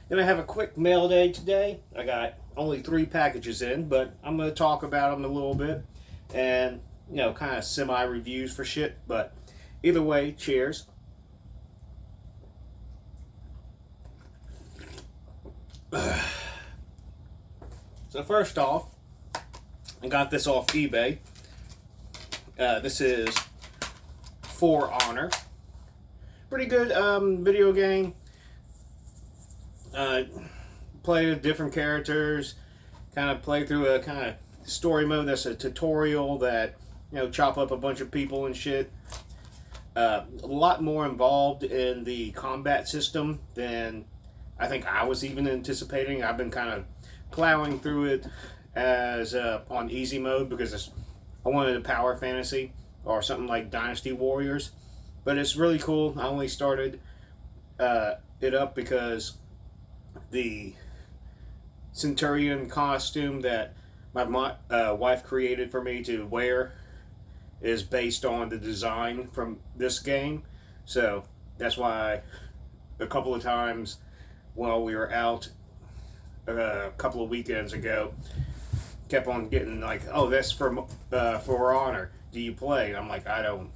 Gonna have a quick mail day today. I got only 3 packages in, but I'm gonna talk about them a little bit and kind of semi reviews for shit. But either way, cheers. So first off, I got this off eBay. This is For Honor. Pretty good video game. Play with different characters. Kind of play through a kind of story mode that's a tutorial that chop up a bunch of people and shit. A lot more involved in the combat system than I think I was even anticipating. I've been kind of plowing through it as on easy mode because I wanted a power fantasy or something like Dynasty Warriors. But it's really cool. I only started it up because the Centurion costume that my wife created for me to wear is based on the design from this game. So that's why a couple of times while we were out a couple of weekends ago, kept on getting like, oh, that's for Honor. Do you play? And I'm like, I don't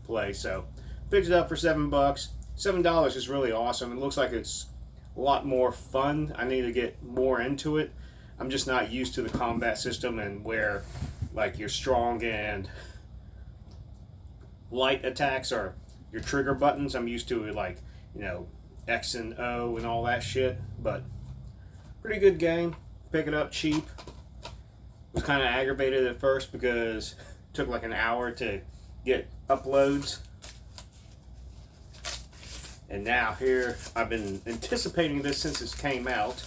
play. So picked it up for $7. $7 is really awesome. It looks like it's a lot more fun. I need to get more into it. I'm just not used to the combat system and where like your strong and light attacks are your trigger buttons. I'm used to like, X and O and all that shit. But pretty good game. Pick it up cheap. Was kind of aggravated at first because it took like an hour to get uploads. And now here, I've been anticipating this since it came out.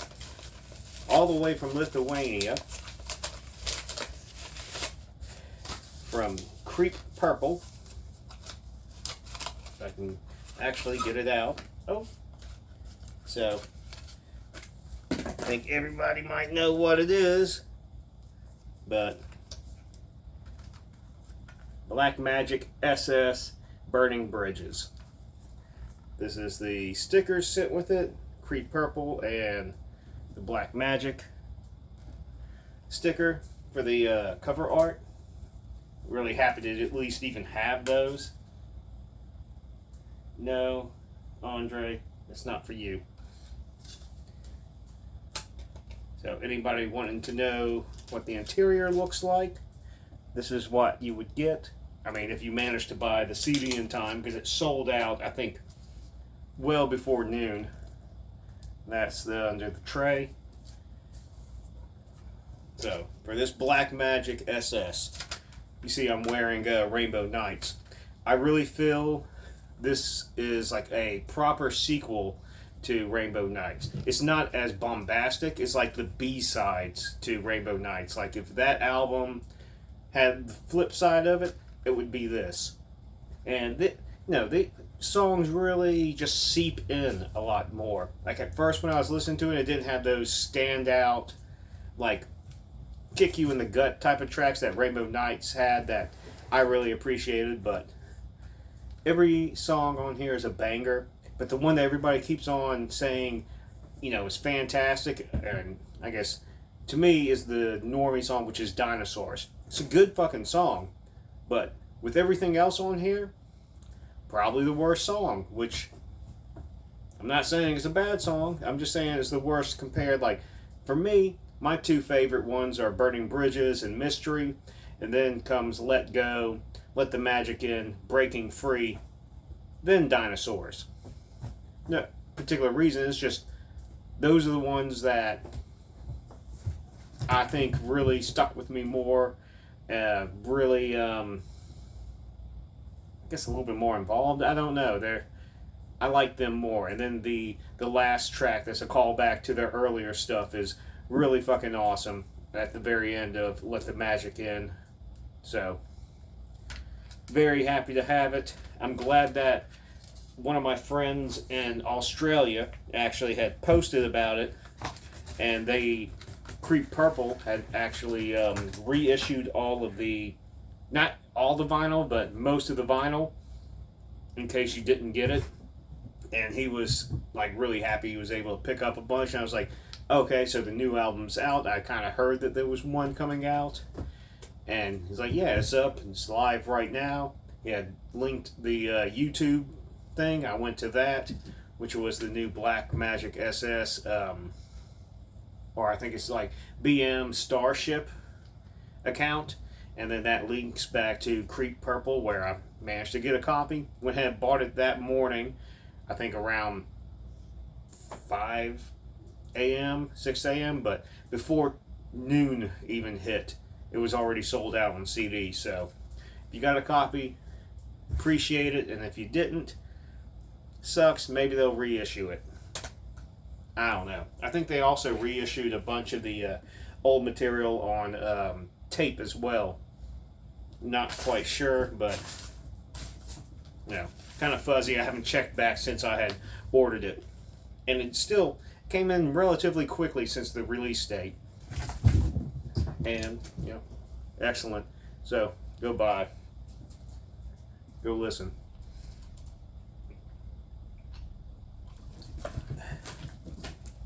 All the way from Lithuania. From Creep Purple. If I can actually get it out. Oh. So, I think everybody might know what it is. But, Black Magic SS Burning Bridges. This is the stickers sent with it, Creep Purple and the Black Magic sticker for the cover art. Really happy to at least even have those. No, Andre, it's not for you. So anybody wanting to know what the interior looks like, this is what you would get. I mean, if you manage to buy the CD in time, because it sold out, I think, well before noon. That's under the tray. So, for this Black Magic SS, you see I'm wearing Rainbow Nights. I really feel this is like a proper sequel to Rainbow Nights. It's not as bombastic. It's like the B-sides to Rainbow Nights. Like if that album had the flip side of it, it would be this. And the songs really just seep in a lot more. Like at first when I was listening to it, it didn't have those standout, like kick you in the gut type of tracks that Rainbow Nights had that I really appreciated. But every song on here is a banger. But the one that everybody keeps on saying, is fantastic, and I guess to me is the normie song, which is Dinosaurs. It's a good fucking song, but with everything else on here, probably the worst song, which I'm not saying it's a bad song. I'm just saying it's the worst compared. Like, for me, my 2 favorite ones are Burning Bridges and Mystery, and then comes Let Go, Let the Magic In, Breaking Free, then Dinosaurs. No particular reason, it's just those are the ones that I think really stuck with me more. Really, I guess a little bit more involved. I don't know. I like them more. And then the last track that's a callback to their earlier stuff is really fucking awesome at the very end of Let the Magic In. So, very happy to have it. I'm glad that one of my friends in Australia actually had posted about it, and Creep Purple had actually reissued all of the, not all the vinyl, but most of the vinyl, in case you didn't get it. and he was like really happy he was able to pick up a bunch. And I was like, okay, so the new album's out. I kind of heard that there was one coming out, and he's like, yeah, it's up, it's live right now. He had linked the YouTube thing. I went to that, which was the new Black Magic SS, or I think it's like BM Starship account, and then that links back to Creep Purple, where I managed to get a copy. Went ahead and bought it that morning, I think around 5 a.m., 6 a.m., but before noon even hit, it was already sold out on CD. So if you got a copy, appreciate it, and if you didn't, sucks. Maybe they'll reissue it. I don't know. I think they also reissued a bunch of the old material on tape as well. Not quite sure, but kind of fuzzy. I haven't checked back since I had ordered it, and it still came in relatively quickly since the release date. And excellent. So go buy, go listen.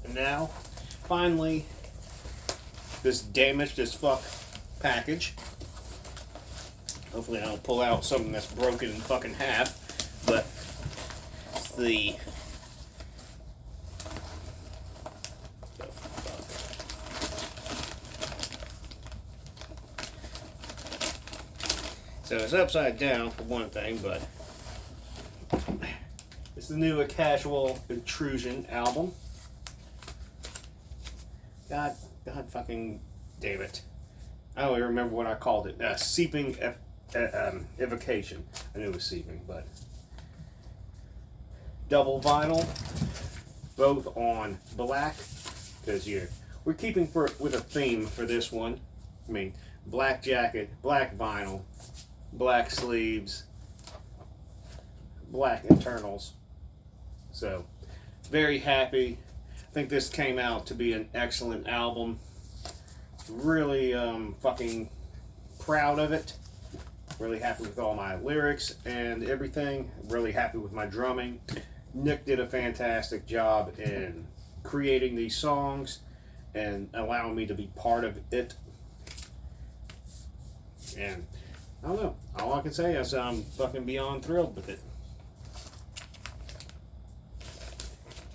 And now, finally, this damaged as fuck package. Hopefully I don't pull out something that's broken in fucking half, but it's the so it's upside down for one thing, but it's the new Acasual Intrusion album. God fucking damn it. I don't even remember what I called it. Seeping Evocation. I knew it was seeping, but double vinyl, both on black, because we're keeping with a theme for this one. I mean, black jacket, black vinyl, black sleeves, black internals. So, very happy. I think this came out to be an excellent album. Really fucking proud of it. Really happy with all my lyrics and everything. Really happy with my drumming. Nick did a fantastic job in creating these songs and allowing me to be part of it. And I don't know. All I can say is I'm fucking beyond thrilled with it.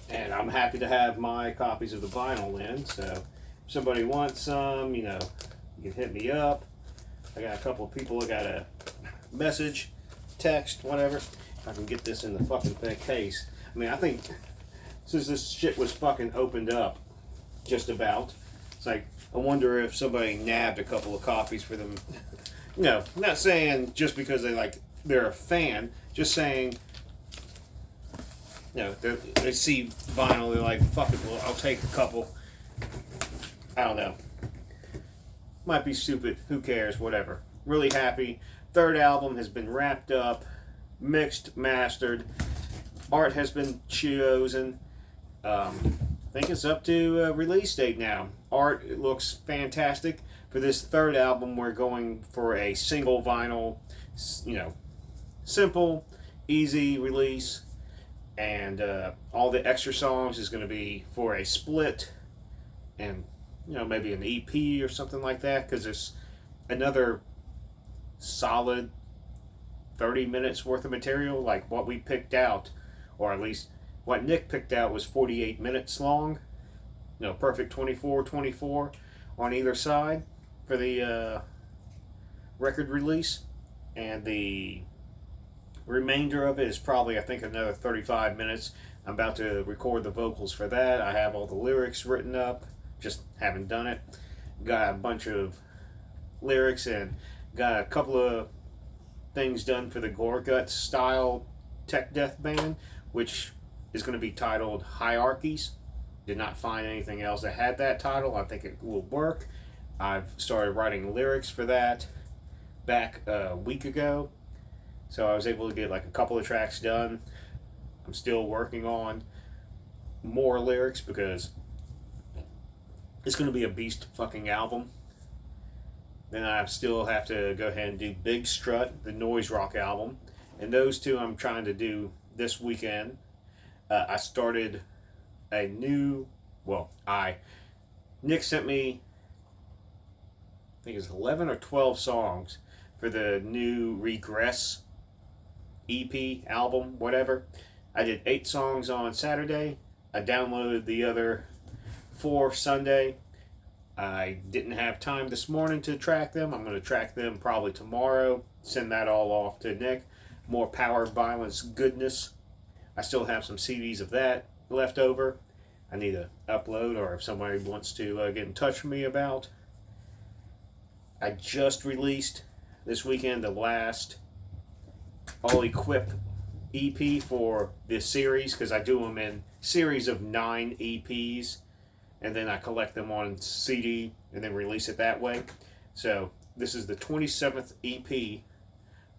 And I'm happy to have my copies of the vinyl in. So if somebody wants some, you can hit me up. I got a couple of people I got a message, text, whatever. If I can get this in the fucking case. I mean, I think since this shit was fucking opened up, just about, it's like, I wonder if somebody nabbed a couple of copies for them. I'm not saying just because they're a fan, just saying, they see vinyl, they're like, fuck it, well, I'll take a couple. I don't know. Might be stupid, who cares, whatever. Really happy. Third album has been wrapped up, mixed, mastered. Art has been chosen. I think it's up to release date now. Art, it looks fantastic. For this third album, we're going for a single vinyl, simple, easy release. And all the extra songs is going to be for a split and, maybe an EP or something like that, because there's another solid 30 minutes worth of material, like what we picked out, or at least what Nick picked out was 48 minutes long. Perfect 24 on either side for the record release. And the remainder of it is probably, I think, another 35 minutes. I'm about to record the vocals for that. I have all the lyrics written up, just haven't done it. Got a bunch of lyrics and got a couple of things done for the Gore Guts style tech death band, which is going to be titled Hierarchies. Did not find anything else that had that title. I think it will work. I've started writing lyrics for that back a week ago, so I was able to get a couple of tracks done. I'm still working on more lyrics because it's going to be a beast fucking album. Then I still have to go ahead and do Big Strut, the noise rock album, and those two I'm trying to do this weekend. I started a new, well, Nick sent me, I think it's 11 or 12 songs for the new Regress EP, album, whatever. I did 8 songs on Saturday. I downloaded the other 4 Sunday. I didn't have time this morning to track them. I'm going to track them probably tomorrow. Send that all off to Nick. More power violence goodness. I still have some CDs of that left over. I need to upload, or if somebody wants to get in touch with me about. I just released this weekend the last All Equip EP for this series, because I do them in series of 9 EPs, and then I collect them on CD and then release it that way. So this is the 27th EP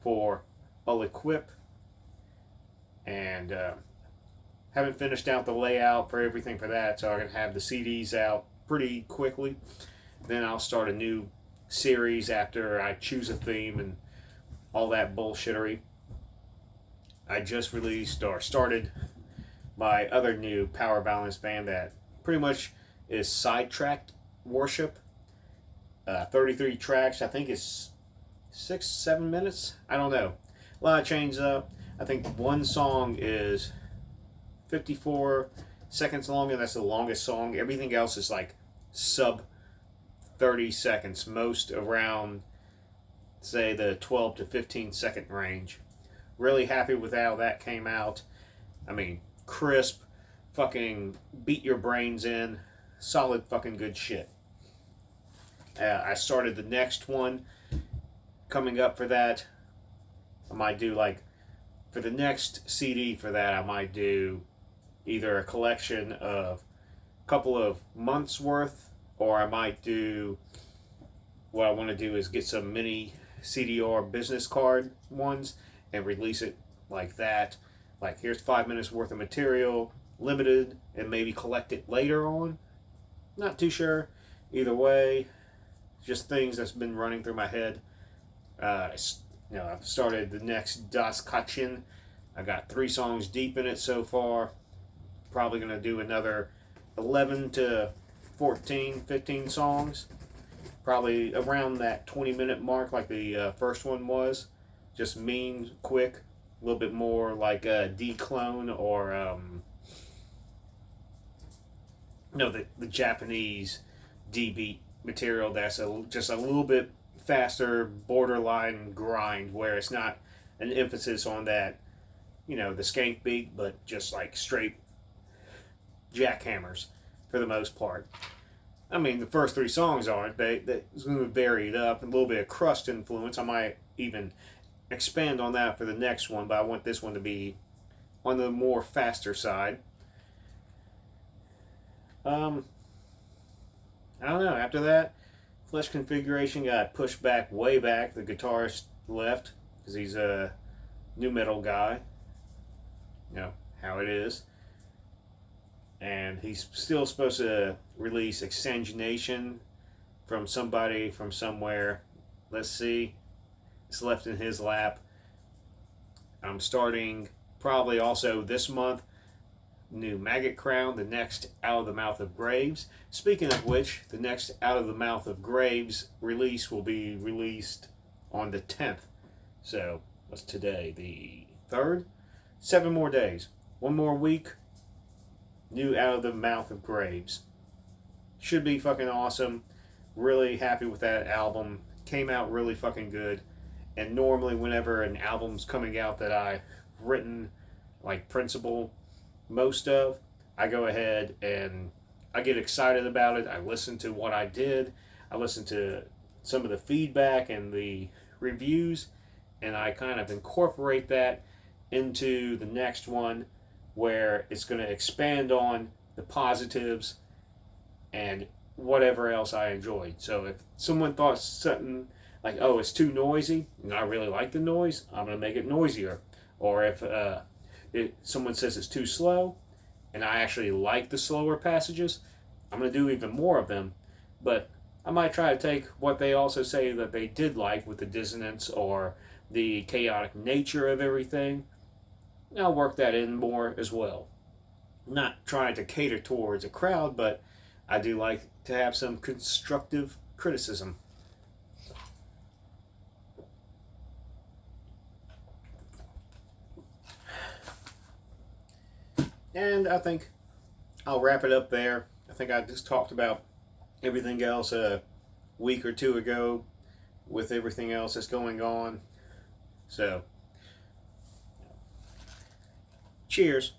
for All Equip, and haven't finished out the layout for everything for that, so I can have the CDs out pretty quickly. Then I'll start a new series after I choose a theme and all that bullshittery. I just released or started my other new power balance band that pretty much is Sidetracked Worship. 33 tracks. I think it's 6-7 minutes. I don't know. A lot of changes up. I think one song is 54 seconds long, and that's the longest song. Everything else is like sub 30 seconds, most around, say, the 12 to 15 second range. Really happy with how that came out. I mean, crisp, fucking beat your brains in, solid fucking good shit. I started the next one coming up for that. I might do, like, for the next CD for that, I might do either a collection of a couple of months worth, or I might do, what I want to do is get some mini CDR business card ones and release it like that. Like, here's 5 minutes worth of material, limited, and maybe collect it later on. Not too sure. Either way, just things that's been running through my head. I've started the next Das Kachin. I got 3 songs deep in it so far. Probably going to do another 11 to 14, 15 songs. Probably around that 20-minute mark like the first one was. Just mean, quick. A little bit more like a D-Clone or the Japanese D-Beat material that's just a little bit faster, borderline grind, where it's not an emphasis on that, the skank beat, but just like straight jackhammers for the most part. I mean, the first 3 songs aren't. It's going to vary it up. A little bit of crust influence. I might even expand on that for the next one, but I want this one to be on the more faster side. I don't know. After that, Flesh Configuration got pushed back, way back. The guitarist left because he's a new metal guy. How it is. And he's still supposed to release Exsanguination from somebody from somewhere. Let's see. It's left in his lap. I'm starting probably also this month new Maggot Crown, the next Out of the Mouth of Graves. Speaking of which, the next Out of the Mouth of Graves release will be released on the 10th. So, what's today? The 3rd? 7 more days. 1 more week. New Out of the Mouth of Graves. Should be fucking awesome. Really happy with that album. Came out really fucking good. And normally whenever an album's coming out that I've written, like principal, most of, I go ahead and I get excited about it. I listen to what I did. I listen to some of the feedback and the reviews, and I kind of incorporate that into the next one, where it's going to expand on the positives and whatever else I enjoyed. So if someone thought something like, oh, it's too noisy, and I really like the noise, I'm going to make it noisier. Or if someone says it's too slow, and I actually like the slower passages, I'm going to do even more of them. But I might try to take what they also say that they did like with the dissonance or the chaotic nature of everything, and I'll work that in more as well. not trying to cater towards a crowd, but I do like to have some constructive criticism. And I think I'll wrap it up there. I think I just talked about everything else a week or two ago with everything else that's going on. So, cheers.